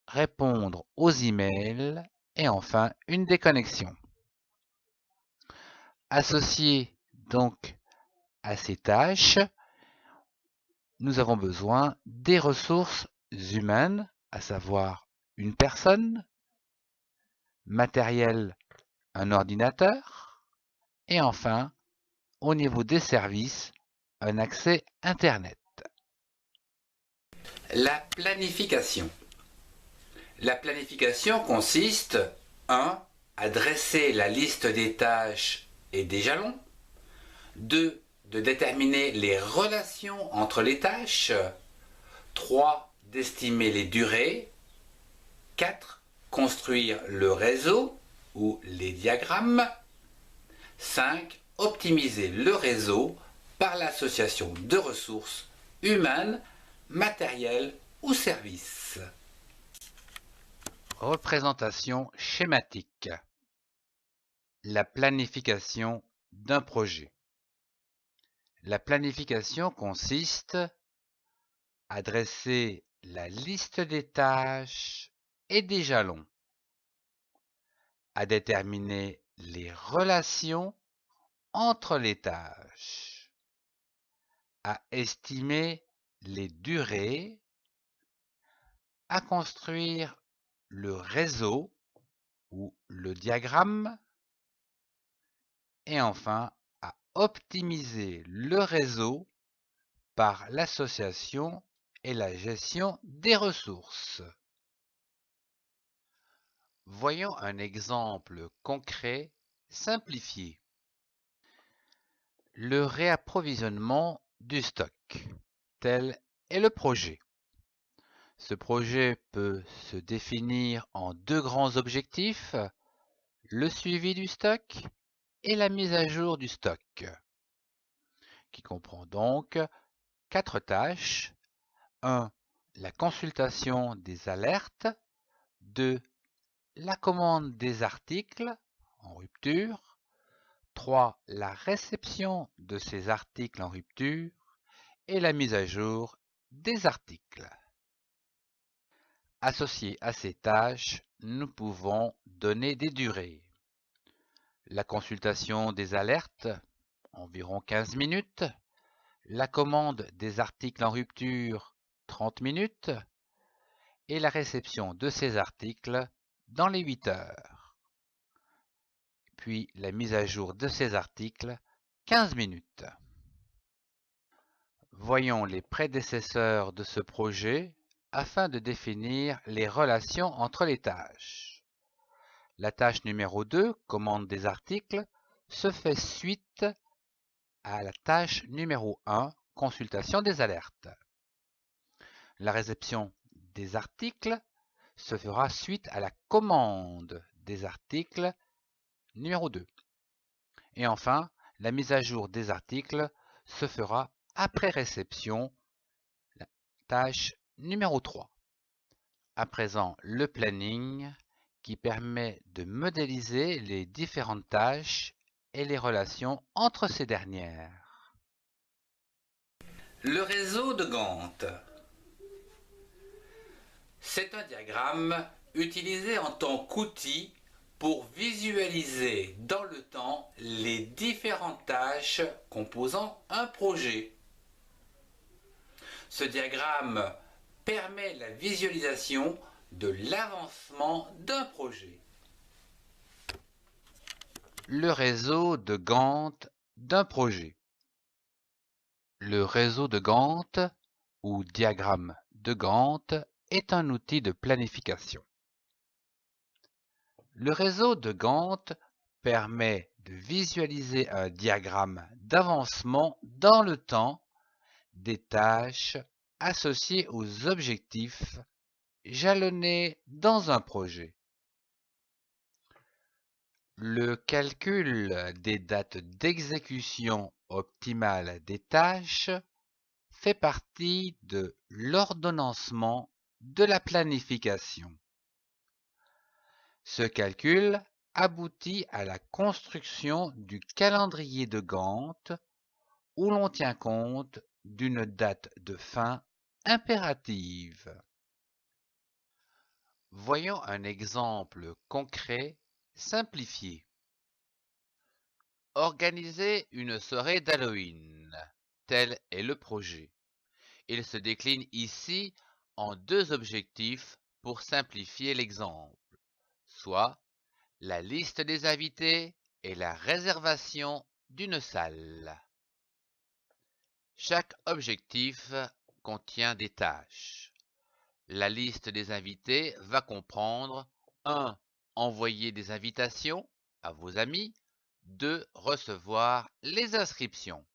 répondre aux emails et enfin une déconnexion. Associé donc à ces tâches, nous avons besoin des ressources humaines, à savoir une personne, matériel, un ordinateur, et enfin, au niveau des services, un accès Internet. La planification. La planification consiste 1. À dresser la liste des tâches et des jalons. 2. De déterminer les relations entre les tâches. 3. D'estimer les durées. 4. Construire le réseau ou les diagrammes. 5. Optimiser le réseau par l'association de ressources humaines, matérielles ou services. Représentation schématique. La planification d'un projet. La planification consiste à dresser la liste des tâches et des jalons, à déterminer les relations entre les tâches, à estimer les durées, à construire le réseau ou le diagramme, et enfin à optimiser le réseau par l'association et la gestion des ressources. Voyons un exemple concret simplifié. Le réapprovisionnement du stock. Tel est le projet. Ce projet peut se définir en 2 grands objectifs, le suivi du stock et la mise à jour du stock, qui comprend donc 4 tâches. 1. La consultation des alertes. 2. La commande des articles en rupture. 3. La réception de ces articles en rupture et la mise à jour des articles. Associés à ces tâches, nous pouvons donner des durées. La consultation des alertes, environ 15 minutes. La commande des articles en rupture, 30 minutes. Et la réception de ces articles dans les 8 heures. Puis la mise à jour de ces articles, 15 minutes. Voyons les prédécesseurs de ce projet afin de définir les relations entre les tâches. La tâche numéro 2, commande des articles, se fait suite à la tâche numéro 1, consultation des alertes. La réception des articles se fera suite à la commande des articles numéro 2. Et enfin, la mise à jour des articles se fera après réception, la tâche numéro 3. À présent, le planning qui permet de modéliser les différentes tâches et les relations entre ces dernières. Le réseau de Gantt. C'est un diagramme utilisé en tant qu'outil pour visualiser dans le temps les différentes tâches composant un projet. Ce diagramme permet la visualisation de l'avancement d'un projet. Le réseau de Gantt d'un projet. Le réseau de Gantt, ou diagramme de Gantt, est un outil de planification. Le réseau de Gantt permet de visualiser un diagramme d'avancement dans le temps des tâches associées aux objectifs jalonnés dans un projet. Le calcul des dates d'exécution optimale des tâches fait partie de l'ordonnancement de la planification. Ce calcul aboutit à la construction du calendrier de Gantt où l'on tient compte d'une date de fin impérative. Voyons un exemple concret simplifié. Organiser une soirée d'Halloween, tel est le projet. Il se décline ici en deux objectifs pour simplifier l'exemple, soit la liste des invités et la réservation d'une salle. Chaque objectif contient des tâches. La liste des invités va comprendre 1. Envoyer des invitations à vos amis. 2. Recevoir les inscriptions.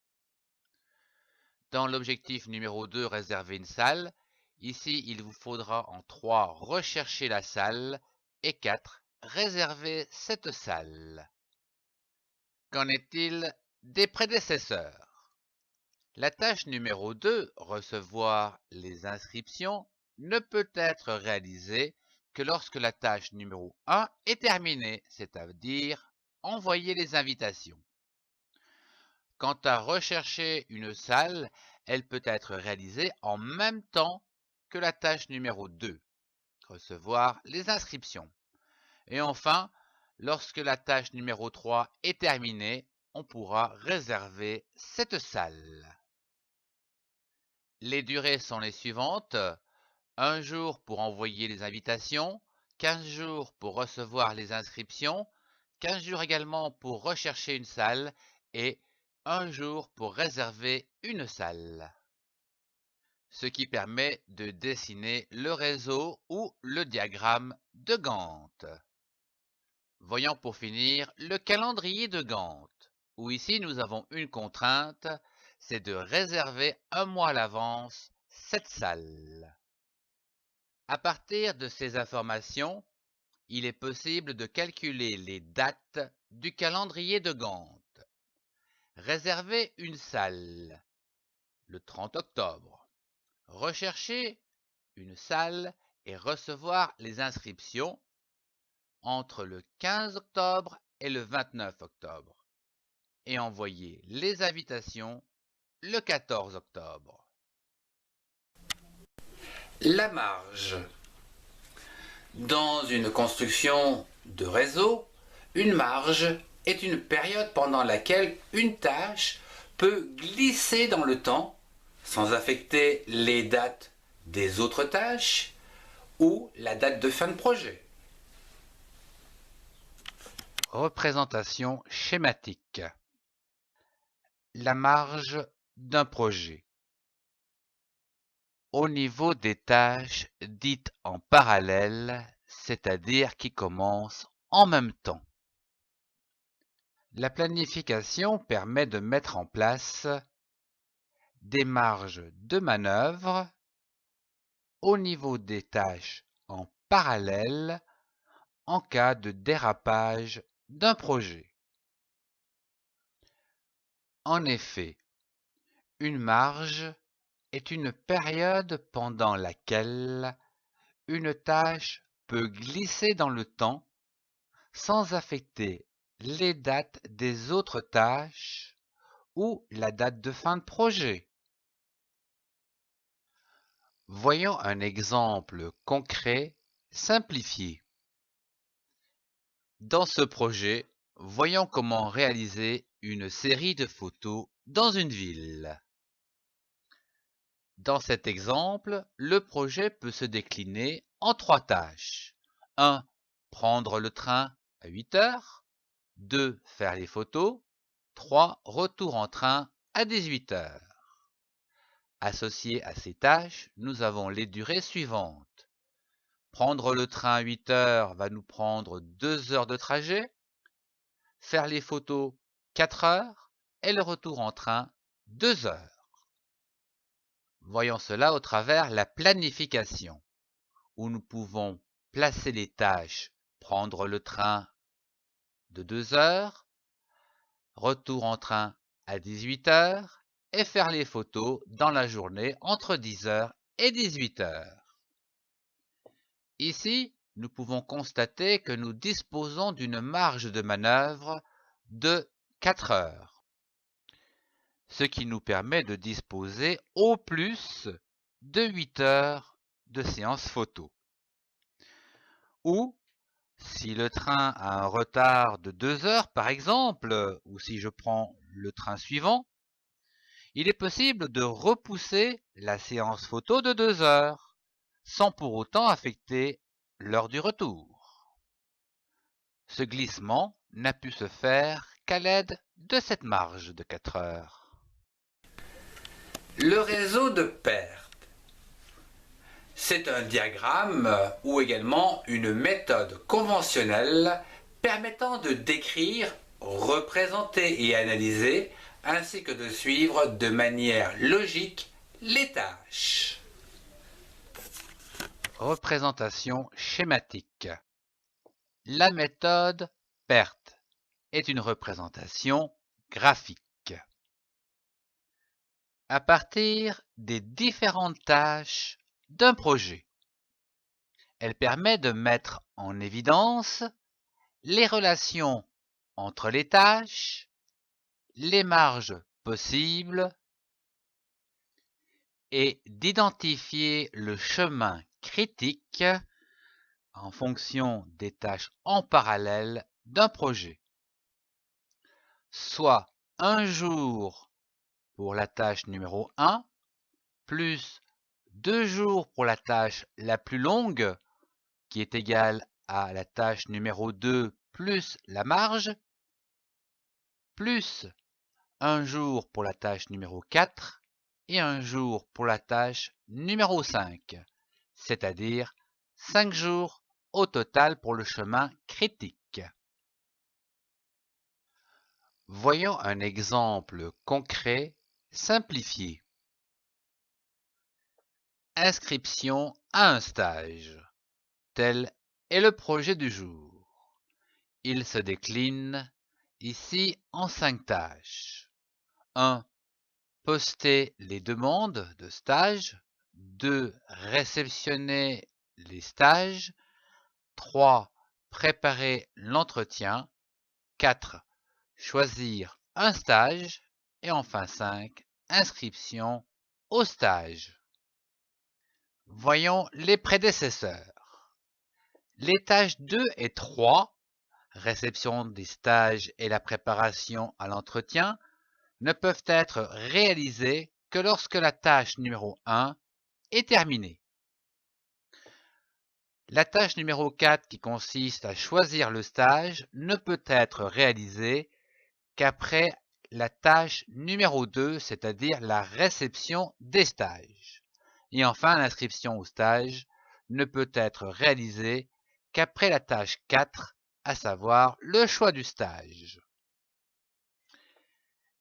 Dans l'objectif numéro 2, réserver une salle, ici il vous faudra en 3 rechercher la salle et 4 réserver cette salle. Qu'en est-il des prédécesseurs? La tâche numéro 2, recevoir les inscriptions, ne peut être réalisée que lorsque la tâche numéro 1 est terminée, c'est-à-dire envoyer les invitations. Quant à rechercher une salle, elle peut être réalisée en même temps que la tâche numéro 2, recevoir les inscriptions. Et enfin, lorsque la tâche numéro 3 est terminée, on pourra réserver cette salle. Les durées sont les suivantes: 1 jour pour envoyer les invitations, 15 jours pour recevoir les inscriptions, 15 jours également pour rechercher une salle et 1 jour pour réserver une salle. Ce qui permet de dessiner le réseau ou le diagramme de Gantt. Voyons pour finir le calendrier de Gantt, où ici nous avons une contrainte, c'est de réserver 1 mois à l'avance cette salle. À partir de ces informations, il est possible de calculer les dates du calendrier de Gantt. Réserver une salle le 30 octobre. Rechercher une salle et recevoir les inscriptions entre le 15 octobre et le 29 octobre. Et envoyer les invitations le 14 octobre. La marge. Dans une construction de réseau, une marge est une période pendant laquelle une tâche peut glisser dans le temps sans affecter les dates des autres tâches ou la date de fin de projet. Représentation schématique. La marge d'un projet. Au niveau des tâches dites en parallèle, c'est-à-dire qui commencent en même temps. La planification permet de mettre en place des marges de manœuvre au niveau des tâches en parallèle en cas de dérapage d'un projet. En effet, une marge est une période pendant laquelle une tâche peut glisser dans le temps sans affecter les dates des autres tâches ou la date de fin de projet. Voyons un exemple concret simplifié. Dans ce projet, voyons comment réaliser une série de photos dans une ville. Dans cet exemple, le projet peut se décliner en 3 tâches. 1. Prendre le train à 8 heures. 2. Faire les photos. 3. Retour en train à 18 heures. Associées à ces tâches, nous avons les durées suivantes. Prendre le train à 8 heures va nous prendre 2 heures de trajet. Faire les photos 4 heures et le retour en train 2 heures. Voyons cela au travers la planification, où nous pouvons placer les tâches, prendre le train de 2 heures, retour en train à 18 heures et faire les photos dans la journée entre 10 heures et 18 heures. Ici, nous pouvons constater que nous disposons d'une marge de manœuvre de 4 heures, ce qui nous permet de disposer au plus de 8 heures de séance photo. Ou, si le train a un retard de 2 heures par exemple, ou si je prends le train suivant, il est possible de repousser la séance photo de 2 heures, sans pour autant affecter l'heure du retour. Ce glissement n'a pu se faire qu'à l'aide de cette marge de 4 heures. Le réseau de perte. C'est un diagramme ou également une méthode conventionnelle permettant de décrire, représenter et analyser, ainsi que de suivre de manière logique les tâches. Représentation schématique. La méthode PERT est une représentation graphique. À partir des différentes tâches d'un projet, elle permet de mettre en évidence les relations entre les tâches, les marges possibles et d'identifier le chemin critique en fonction des tâches en parallèle d'un projet. Soit un jour pour la tâche numéro 1, plus 2 jours pour la tâche la plus longue, qui est égale à la tâche numéro 2 plus la marge, plus un jour pour la tâche numéro 4 et un jour pour la tâche numéro 5, c'est-à-dire 5 jours au total pour le chemin critique. Voyons un exemple concret simplifié. Inscription à un stage. Tel est le projet du jour. Il se décline ici en 5 tâches. 1. Poster les demandes de stage. 2. Réceptionner les stages. 3. Préparer l'entretien. 4. Choisir un stage. Et enfin 5. Inscription au stage. Voyons les prédécesseurs. Les tâches 2 et 3, réception des stages et la préparation à l'entretien, ne peuvent être réalisées que lorsque la tâche numéro 1 est terminée. La tâche numéro 4, qui consiste à choisir le stage, ne peut être réalisée qu'après la tâche numéro 2, c'est-à-dire la réception des stages. Et enfin, l'inscription au stage ne peut être réalisée qu'après la tâche 4, à savoir le choix du stage.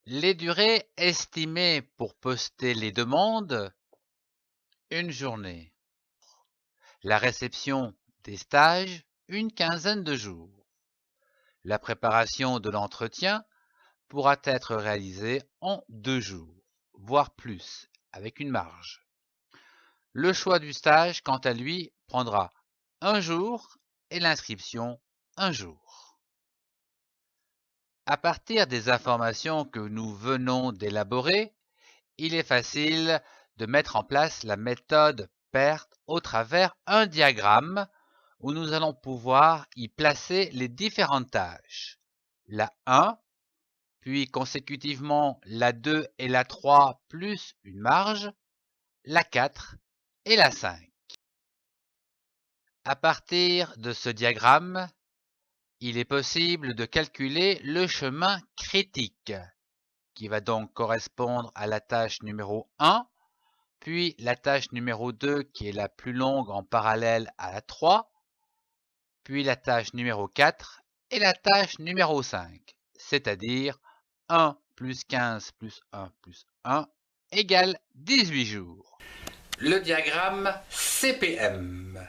Les durées estimées pour poster les demandes, une journée. La réception des stages, une quinzaine de jours. La préparation de l'entretien pourra être réalisée en 2 jours, voire plus, avec une marge. Le choix du stage, quant à lui, prendra 1 jour et l'inscription 1 jour. À partir des informations que nous venons d'élaborer, il est facile de mettre en place la méthode perte au travers un diagramme où nous allons pouvoir y placer les différentes tâches. La 1, puis consécutivement la 2 et la 3 plus une marge, la 4 et la 5. À partir de ce diagramme, il est possible de calculer le chemin critique, qui va donc correspondre à la tâche numéro 1, puis la tâche numéro 2 qui est la plus longue en parallèle à la 3, puis la tâche numéro 4 et la tâche numéro 5, c'est-à-dire 1 plus 15 plus 1 plus 1 égale 18 jours. Le diagramme CPM.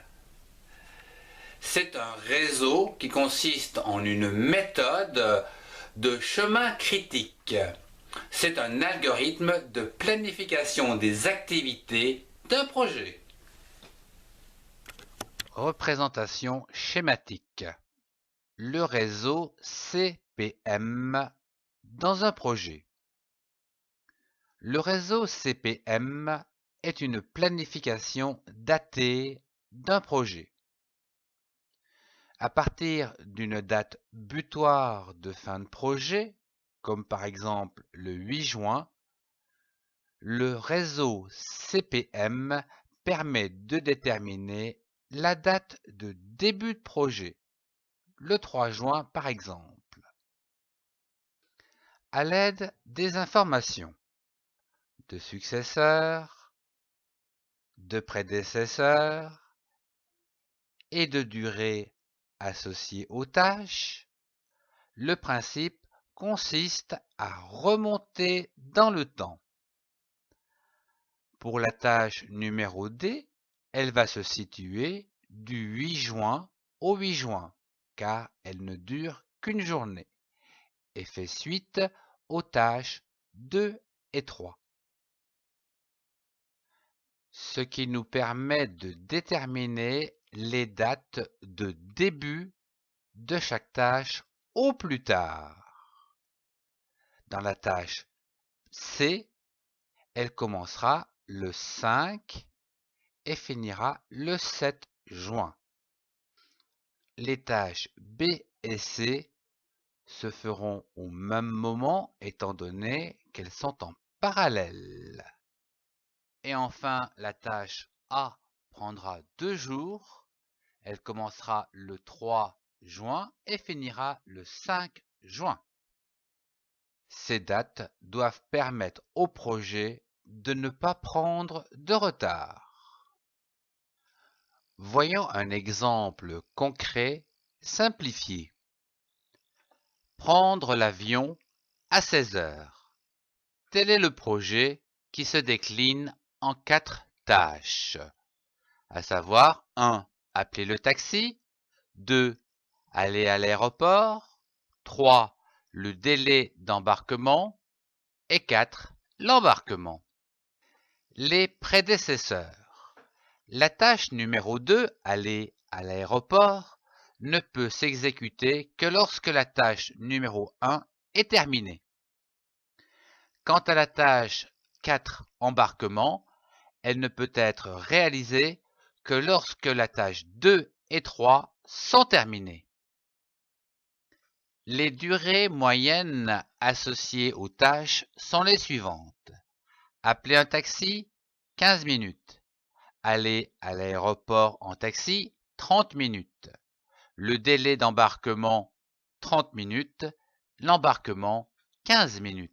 C'est un réseau qui consiste en une méthode de chemin critique. C'est un algorithme de planification des activités d'un projet. Représentation schématique. Le réseau CPM dans un projet. Le réseau CPM est une planification datée d'un projet. À partir d'une date butoir de fin de projet, comme par exemple le 8 juin, le réseau CPM permet de déterminer la date de début de projet, le 3 juin par exemple. À l'aide des informations de successeurs, de prédécesseurs et de durée associée aux tâches, le principe consiste à remonter dans le temps. Pour la tâche numéro D, elle va se situer du 8 juin au 8 juin, car elle ne dure qu'une journée, et fait suite aux tâches 2 et 3. Ce qui nous permet de déterminer les dates de début de chaque tâche au plus tard. Dans la tâche C, elle commencera le 5 et finira le 7 juin. Les tâches B et C se feront au même moment étant donné qu'elles sont en parallèle. Et enfin, la tâche A prendra 2 jours. Elle commencera le 3 juin et finira le 5 juin. Ces dates doivent permettre au projet de ne pas prendre de retard. Voyons un exemple concret simplifié. Prendre l'avion à 16 heures. Tel est le projet qui se décline en 4 tâches, à savoir 1. Appeler le taxi, 2. Aller à l'aéroport, 3. Le délai d'embarquement et 4. L'embarquement. Les prédécesseurs. La tâche numéro 2, aller à l'aéroport, ne peut s'exécuter que lorsque la tâche numéro 1 est terminée. Quant à la tâche 4, embarquement, elle ne peut être réalisée que lorsque la tâche 2 et 3 sont terminées. Les durées moyennes associées aux tâches sont les suivantes. Appeler un taxi, 15 minutes. Aller à l'aéroport en taxi, 30 minutes. Le délai d'embarquement, 30 minutes. L'embarquement, 15 minutes.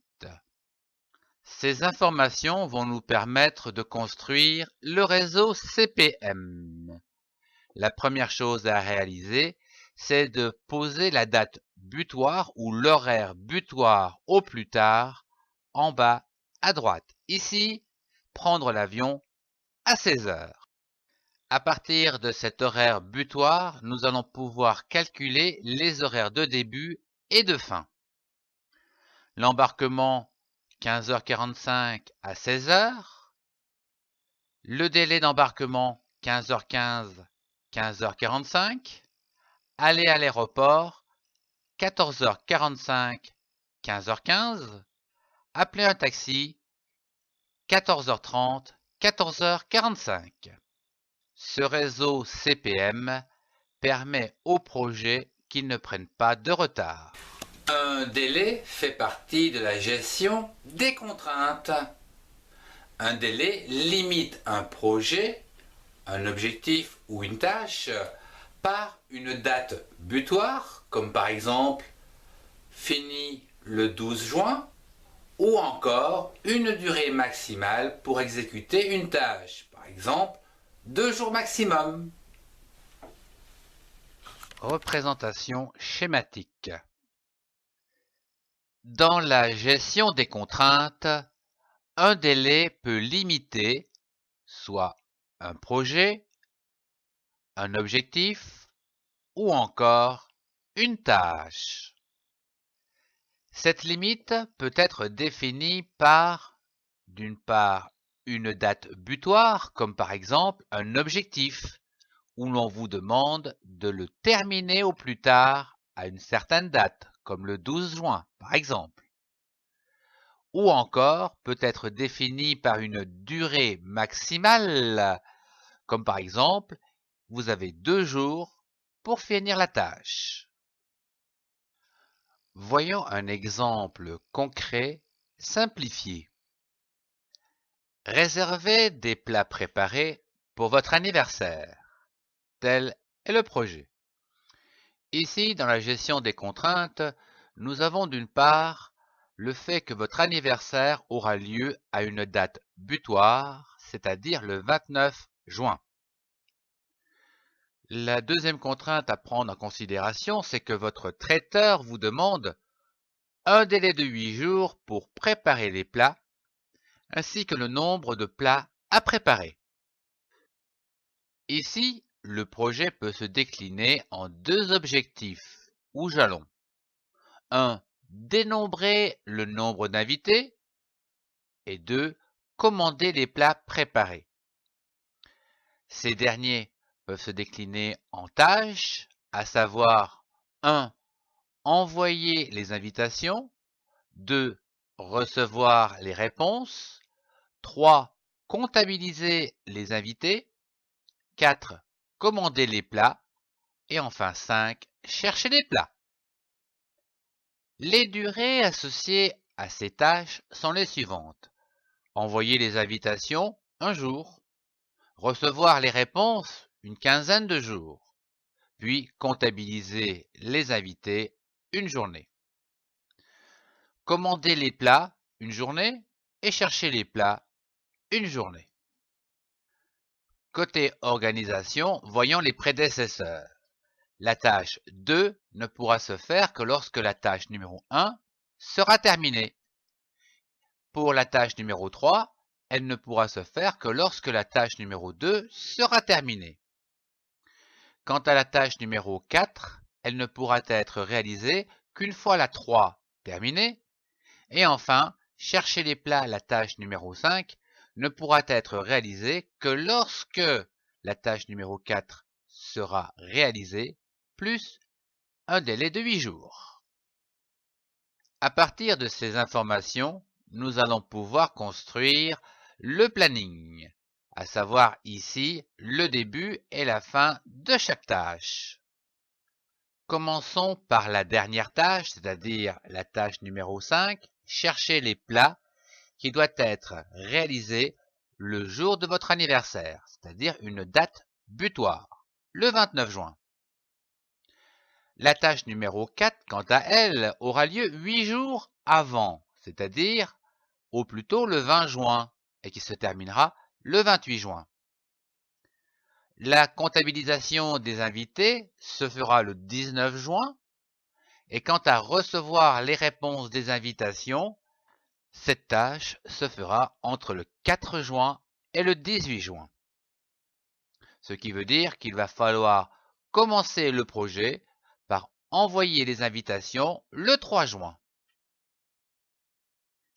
Ces informations vont nous permettre de construire le réseau CPM. La première chose à réaliser, c'est de poser la date butoir ou l'horaire butoir au plus tard en bas à droite. Ici, prendre l'avion à 16 heures. À partir de cet horaire butoir, nous allons pouvoir calculer les horaires de début et de fin. L'embarquement 15h45 à 16h. Le délai d'embarquement 15h15, 15h45. Aller à l'aéroport 14h45, 15h15. Appeler un taxi 14h30, 14h45. Ce réseau CPM permet aux projets qu'ils ne prennent pas de retard. Un délai fait partie de la gestion des contraintes. Un délai limite un projet, un objectif ou une tâche par une date butoir, comme par exemple fini le 12 juin, ou encore une durée maximale pour exécuter une tâche, par exemple 2 jours maximum. Représentation schématique. Dans la gestion des contraintes, un délai peut limiter soit un projet, un objectif ou encore une tâche. Cette limite peut être définie par, d'une part, une date butoir, comme par exemple un objectif, où l'on vous demande de le terminer au plus tard à une certaine date, comme le 12 juin, par exemple. Ou encore peut être définie par une durée maximale, comme par exemple, vous avez 2 jours pour finir la tâche. Voyons un exemple concret simplifié. Réservez des plats préparés pour votre anniversaire. Tel est le projet. Ici, dans la gestion des contraintes, nous avons d'une part le fait que votre anniversaire aura lieu à une date butoir, c'est-à-dire le 29 juin. La deuxième contrainte à prendre en considération, c'est que votre traiteur vous demande un délai de 8 jours pour préparer les plats, ainsi que le nombre de plats à préparer. Ici, le projet peut se décliner en 2 objectifs ou jalons. 1. Dénombrer le nombre d'invités et 2. Commander les plats préparés. Ces derniers peuvent se décliner en tâches, à savoir 1. Envoyer les invitations, 2. Recevoir les réponses, 3. Comptabiliser les invités, 4. Commander les plats et enfin 5. Chercher les plats. Les durées associées à ces tâches sont les suivantes. Envoyer les invitations, 1 jour. Recevoir les réponses, une quinzaine de jours. Puis comptabiliser les invités, une journée. Commander les plats, une journée. Et chercher les plats, une journée. Côté organisation, voyons les prédécesseurs. La tâche 2 ne pourra se faire que lorsque la tâche numéro 1 sera terminée. Pour la tâche numéro 3, elle ne pourra se faire que lorsque la tâche numéro 2 sera terminée. Quant à la tâche numéro 4, elle ne pourra être réalisée qu'une fois la 3 terminée. Et enfin, chercher les plats, la tâche numéro 5, ne pourra être réalisée que lorsque la tâche numéro 4 sera réalisée, plus un délai de 8 jours. À partir de ces informations, nous allons pouvoir construire le planning, à savoir ici le début et la fin de chaque tâche. Commençons par la dernière tâche, c'est-à-dire la tâche numéro 5, chercher les plats qui doit être réalisé le jour de votre anniversaire, c'est-à-dire une date butoir, le 29 juin. La tâche numéro 4, quant à elle, aura lieu 8 jours avant, c'est-à-dire au plus tôt le 20 juin, et qui se terminera le 28 juin. La comptabilisation des invités se fera le 19 juin, et quant à recevoir les réponses des invitations, cette tâche se fera entre le 4 juin et le 18 juin. Ce qui veut dire qu'il va falloir commencer le projet par envoyer les invitations le 3 juin.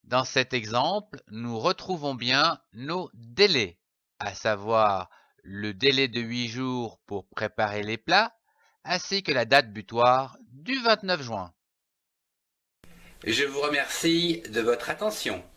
Dans cet exemple, nous retrouvons bien nos délais, à savoir le délai de 8 jours pour préparer les plats, ainsi que la date butoir du 29 juin. Je vous remercie de votre attention.